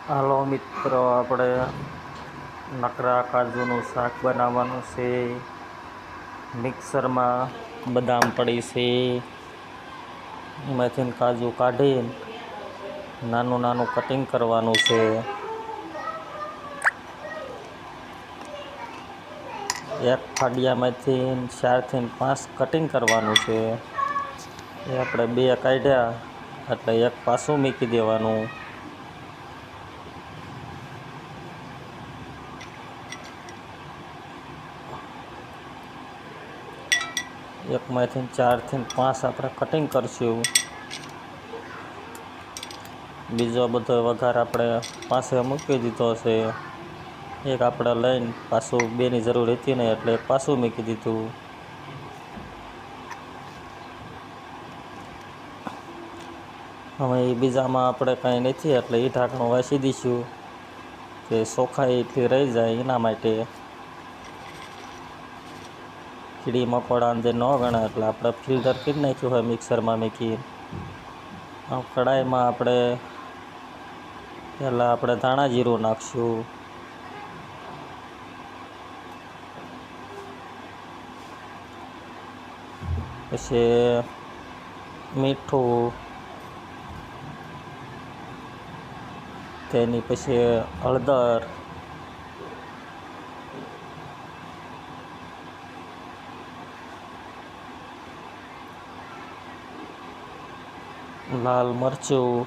હાલો મિત્રો, આપણે નકરા કાજુનું શાક બનાવવાનું છે. મિક્સરમાં બદામ પડી છે, એમાંથી કાજુ કાઢી નાનું નાનું કટિંગ કરવાનું છે. એક ફાડિયામાંથી 4 થી 5 કટિંગ કરવાનું છે. એ આપણે 2 કાઢ્યા એટલે એક પાછું મૂકી દેવાનું. એકમાંથી 4 થી 5 આપણે કટિંગ કરશું. બીજો બધો વઘાર આપણે પાસે મૂકી દીધો છે. એક આપણે લઈને પાછું 2ની જરૂર હતી નહીં એટલે પાછું મૂકી દીધું. હવે એ બીજામાં આપણે કાંઈ નથી એટલે એ ઢાંકણું વાસી દઈશું કે ચોખાઈથી રહી જાય એના માટે. કીડી મકોડા અંદર ન ગણે એટલે આપણે ફિલ્ટર કરી નાખ્યું હોય મિક્સરમાં મૂકી. કડાઈમાં આપણે પહેલાં ધાણા જીરું નાખશું. પછી મીઠું, તેની પછી હળદર, લાલ મરચું.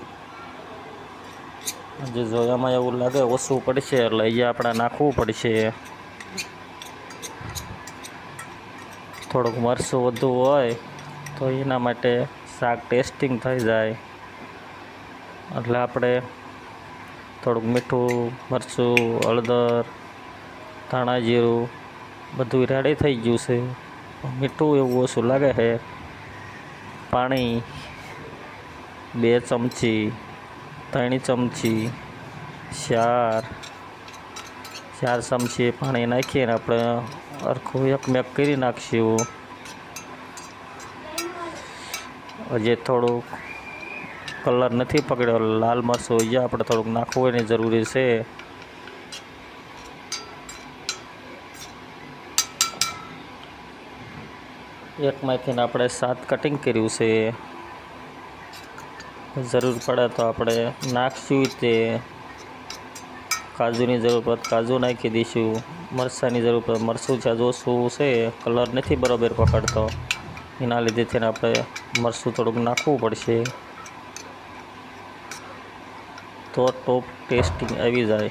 જે જો એમાં એવું લાગે ઓછું પડશે એટલે એ આપણે નાખવું પડશે. થોડુંક મરચું વધુ હોય તો એના માટે શાક ટેસ્ટિંગ થઈ જાય એટલે આપણે થોડુંક મીઠું, મરચું, હળદર, ધાણા જીરું બધું રેડી થઈ ગયું છે. મીઠું એવું ઓછું લાગે છે. પાણી 2 ચમચી, 3 ચમચી, 4 ચમચી પાણી નાખીને આપણે સરખું એકમેક કરી નાખશું. હજી થોડુંક કલર નથી પકડ્યો, લાલ મરચું હજી આપણે થોડુંક નાખવું એની જરૂરી છે. એકમાંથી આપણે 7 કટિંગ કર્યું છે. જરૂર પડે તો આપણે નાખશું. તે કાજુની જરૂર પડે કાજુ નાખી દઈશું. મરચાંની જરૂર પડે મરચું જ્યાં ઓછું છે, કલર નથી બરાબર પકડતો એના લીધે થઈને આપણે મરચું થોડુંક નાખવું પડશે તો ટોપ ટેસ્ટિંગ આવી જાય.